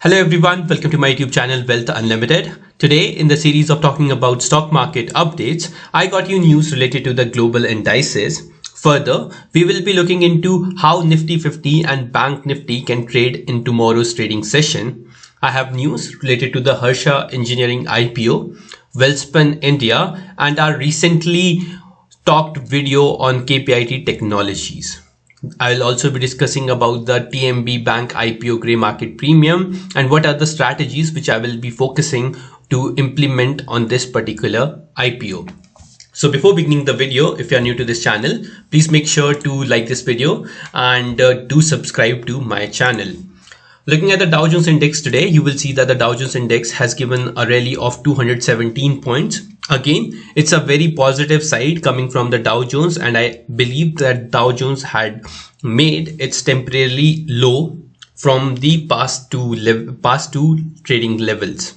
Hello everyone, welcome to my YouTube channel Wealth Unlimited. Today in the series of talking about stock market updates, I got you news related to the global indices. Further, we will be looking into how Nifty50 and Bank Nifty can trade in tomorrow's trading session. I have news related to the Harsha Engineering IPO, Welspun India, and our recently talked video on KPIT technologies. I will also be discussing about the TMB bank IPO grey market premium and what are the strategies which I will be focusing to implement on this particular IPO. So before beginning the video, if you are new to this channel, please make sure to like this video and do subscribe to my channel. Looking at the Dow Jones Index today, you will see that the Dow Jones Index has given a rally of 217 points. Again, it's a very positive side coming from the Dow Jones, and I believe that Dow Jones had made its temporarily low from the past two trading levels.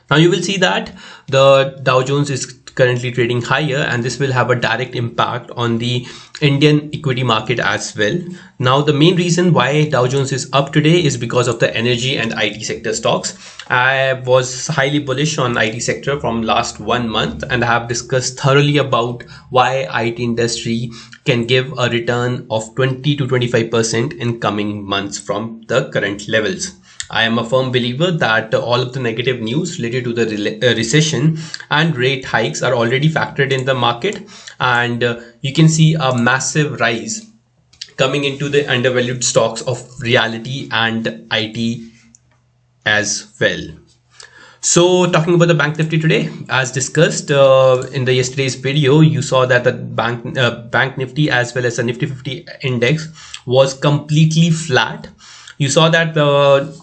Now you will see that the Dow Jones is currently trading higher, and this will have a direct impact on the Indian equity market as well. Now the main reason why Dow Jones is up today is because of the energy and IT sector stocks. I was highly bullish on IT sector from last 1 month, and I have discussed thoroughly about why IT industry can give a return of 20 to 25% in coming months from the current levels. I am a firm believer that all of the negative news related to the recession and rate hikes are already factored in the market, and you can see a massive rise coming into the undervalued stocks of Realty and IT as well. So talking about the Bank Nifty today, as discussed in the yesterday's video, you saw that the Bank Nifty as well as the Nifty50 index was completely flat. You saw that the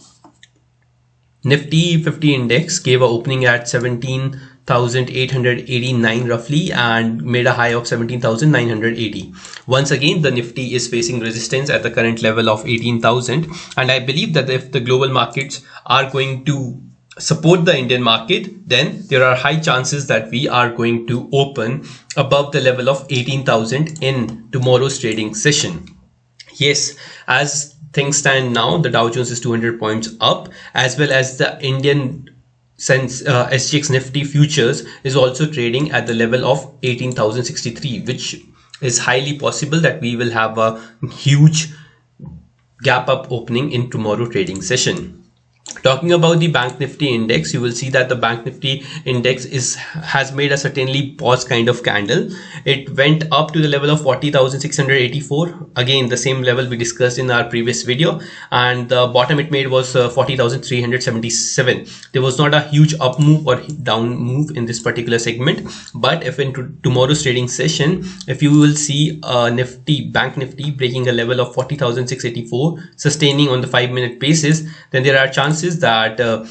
Nifty50 index gave a opening at 17,889 roughly and made a high of 17,980. Once again, the Nifty is facing resistance at the current level of 18,000, and I believe that if the global markets are going to support the Indian market, then there are high chances that we are going to open above the level of 18,000 in tomorrow's trading session. Yes, as things stand now, the Dow Jones is 200 points up, as well as the Indian SGX Nifty futures is also trading at the level of 18,063, which is highly possible that we will have a huge gap up opening in tomorrow trading session. Talking about the Bank Nifty index, you will see that the Bank Nifty index has made a certainly pause kind of candle. It went up to the level of 40,684, again the same level we discussed in our previous video, and the bottom it made was 40,377. There was not a huge up move or down move in this particular segment, but if in tomorrow's trading session, if you will see Bank Nifty breaking a level of 40,684 sustaining on the 5-minute basis, then there are chances that the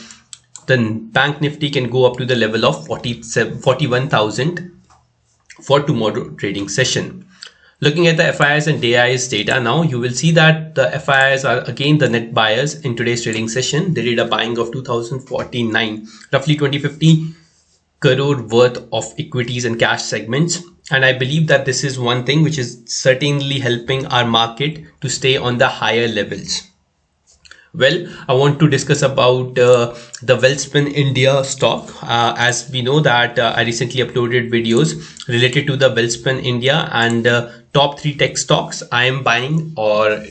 Bank Nifty can go up to the level of 41,000 for tomorrow trading session. Looking at the FIIs and DII's data now, you will see that the FIIs are again the net buyers in today's trading session. They did a buying of 2,049, roughly 2050 crore worth of equities and cash segments. And I believe that this is one thing which is certainly helping our market to stay on the higher levels. Well, I want to discuss about the Wellspun India stock. As we know that I recently uploaded videos related to the Wellspun India and top 3 tech stocks I am buying or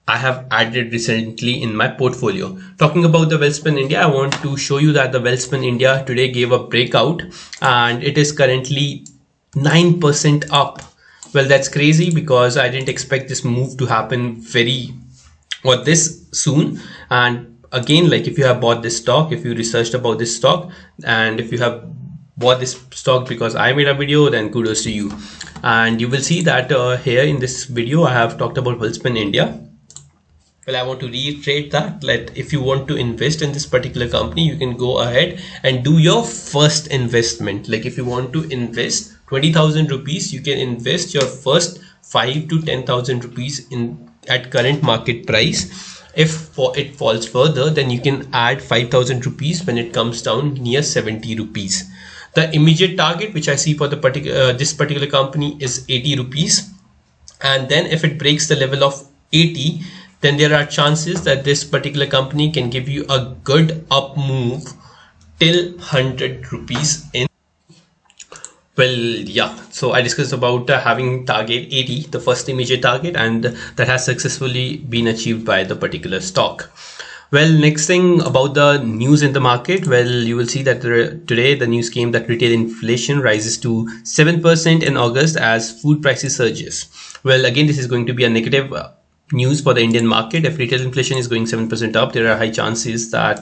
I have added recently in my portfolio. Talking about the Wellspun India, I want to show you that the Wellspun India today gave a breakout and it is currently 9% up. Well, that's crazy because I didn't expect this move to happen this soon. And again, like if you have bought this stock, if you researched about this stock, and if you have bought this stock because I made a video, then kudos to you. And you will see that here in this video I have talked about Welspun India. Well, I want to reiterate that if you want to invest in this particular company, you can go ahead and do your first investment. Like if you want to invest 20,000 rupees, you can invest your first 5 to 10,000 rupees at current market price. If it falls further, then you can add 5,000 rupees when it comes down near 70 rupees. The immediate target which I see for the this particular company is 80 rupees, and then if it breaks the level of 80, then there are chances that this particular company can give you a good up move till 100 rupees in. Well, yeah, so I discussed about having target 80, the first immediate target, and that has successfully been achieved by the particular stock. Well, next thing about the news in the market, well, you will see that today the news came that retail inflation rises to 7% in August as food prices surges. Well, again, this is going to be a negative news for the Indian market. If retail inflation is going 7% up, there are high chances that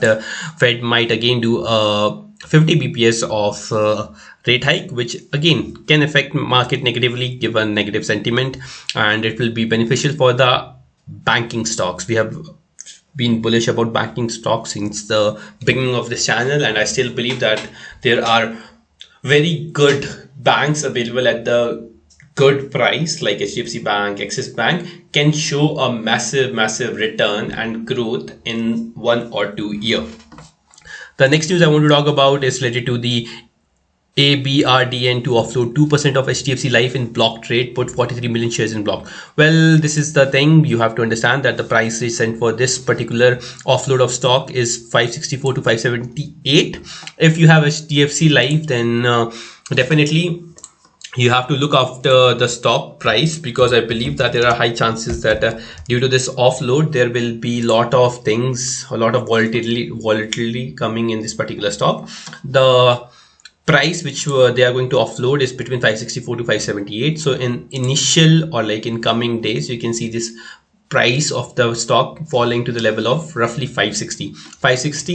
Fed might again do a 50 bps of rate hike, which again can affect market negatively, give a negative sentiment, and it will be beneficial for the banking stocks. We have been bullish about banking stocks since the beginning of this channel, and I still believe that there are very good banks available at the good price, like HDFC Bank, Axis Bank, can show a massive return and growth in 1 or 2 years. The next news I want to talk about is related to the Abrdn to offload 2% of HDFC Life in block trade, put 43 million shares in block. Well, this is the thing. You have to understand that the price recent for this particular offload of stock is 564 to 578. If you have HDFC Life, then definitely you have to look after the stock price, because I believe that there are high chances that due to this offload, there will be a lot of volatility coming in this particular stock. The price which they are going to offload is between 564 to 578. So in initial or like in coming days, you can see this price of the stock falling to the level of roughly 560.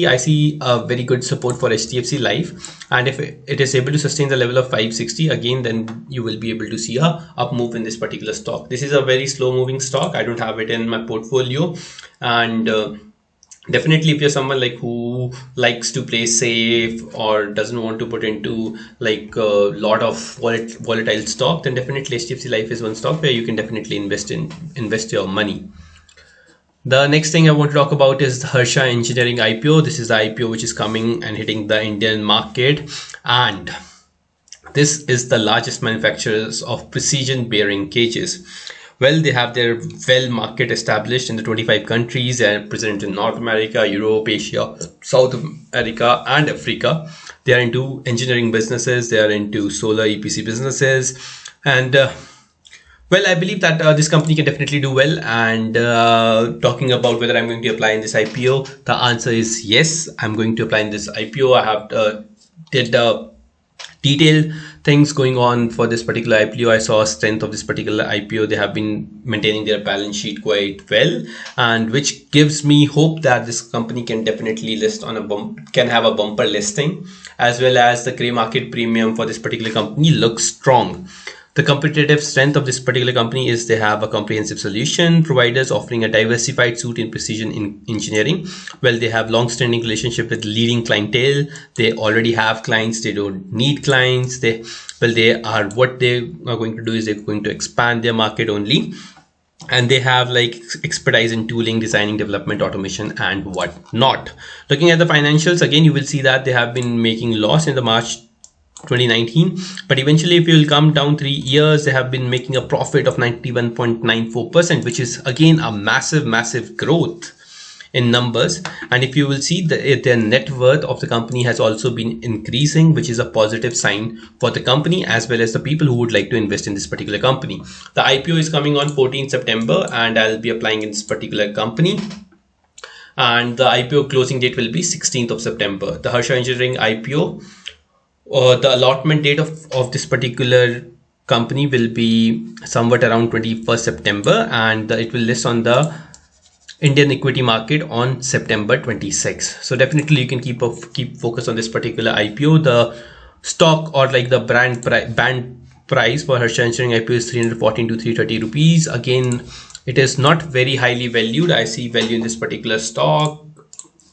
I see a very good support for HDFC Life, and if it is able to sustain the level of 560 again, then you will be able to see a up move in this particular stock. This is a very slow moving stock. I don't have it in my portfolio, and definitely if you're someone like who likes to play safe or doesn't want to put into like a lot of volatile stock, then definitely HDFC Life is one stock where you can definitely invest your money. The next thing I want to talk about is the Harsha Engineering IPO. This is the IPO which is coming and hitting the Indian market, and this is the largest manufacturers of precision bearing cages. Well, they have their market established in the 25 countries. They are present in North America, Europe, Asia, South America, and Africa. They are into engineering businesses. They are into solar EPC businesses. And well, I believe that this company can definitely do well. And talking about whether I'm going to apply in this IPO, the answer is yes, I'm going to apply in this IPO. I have did detailed things going on for this particular IPO. I saw strength of this particular IPO. They have been maintaining their balance sheet quite well, and which gives me hope that this company can definitely list on can have a bumper listing, as well as the gray market premium for this particular company looks strong. The competitive strength of this particular company is they have a comprehensive solution providers offering a diversified suite in precision in engineering. Well, they have long-standing relationship with leading clientele. They already have clients. They don't need clients. What they are going to do is they're going to expand their market only. And they have like expertise in tooling, designing, development, automation, and whatnot. Looking at the financials, again, you will see that they have been making loss in the March 2019, but eventually if you will come down 3 years, they have been making a profit of 91.94%, which is again a massive growth in numbers. And if you will see their net worth of the company has also been increasing, which is a positive sign for the company as well as the people who would like to invest in this particular company. The IPO is coming on 14th September, and I'll be applying in this particular company, and the IPO closing date will be 16th of September. The Harsha Engineering IPO, the allotment date of this particular company will be somewhat around 21st September, and it will list on the Indian equity market on September 26. So definitely you can keep focus on this particular IPO. The stock or like the band price for Harsha Engineering IPO is 314 to 330 rupees. Again, it is not very highly valued. I see value in this particular stock,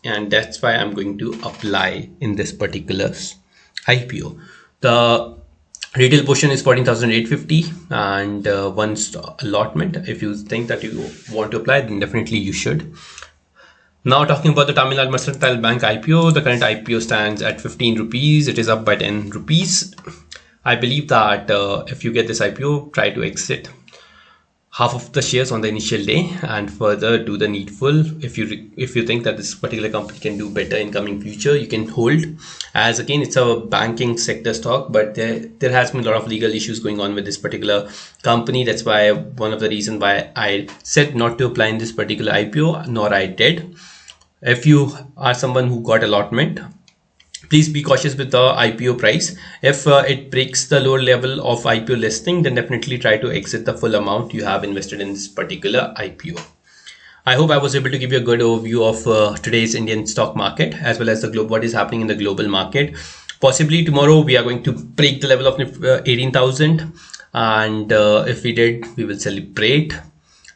and that's why I'm going to apply in this particular IPO. The retail portion is 14,850 and one allotment. If you think that you want to apply, then definitely you should. Now talking about the Tamilnad Mercantile Bank IPO, the current IPO stands at 15 rupees. It is up by 10 rupees. I believe that if you get this IPO, try to exit. half of the shares on the initial day and further do the needful. If you think that this particular company can do better in coming future, you can hold, as again it's a banking sector stock, but there has been a lot of legal issues going on with this particular company. That's why one of the reasons why I said not to apply in this particular IPO, nor I did. If you are someone who got allotment, please be cautious with the IPO price. If it breaks the lower level of IPO listing, then definitely try to exit the full amount you have invested in this particular IPO. I hope I was able to give you a good overview of today's Indian stock market, as well as what is happening in the global market. Possibly tomorrow we are going to break the level of 18,000, and if we did, we will celebrate.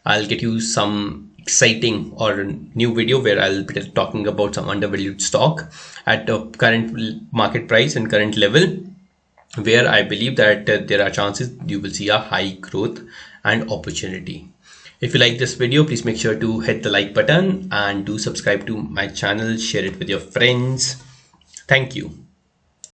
I'll get you some exciting or new video where I'll be talking about some undervalued stock at the current market price and current level, where I believe that there are chances you will see a high growth and opportunity. If you like this video, please make sure to hit the like button and do subscribe to my channel, share it with your friends. Thank you.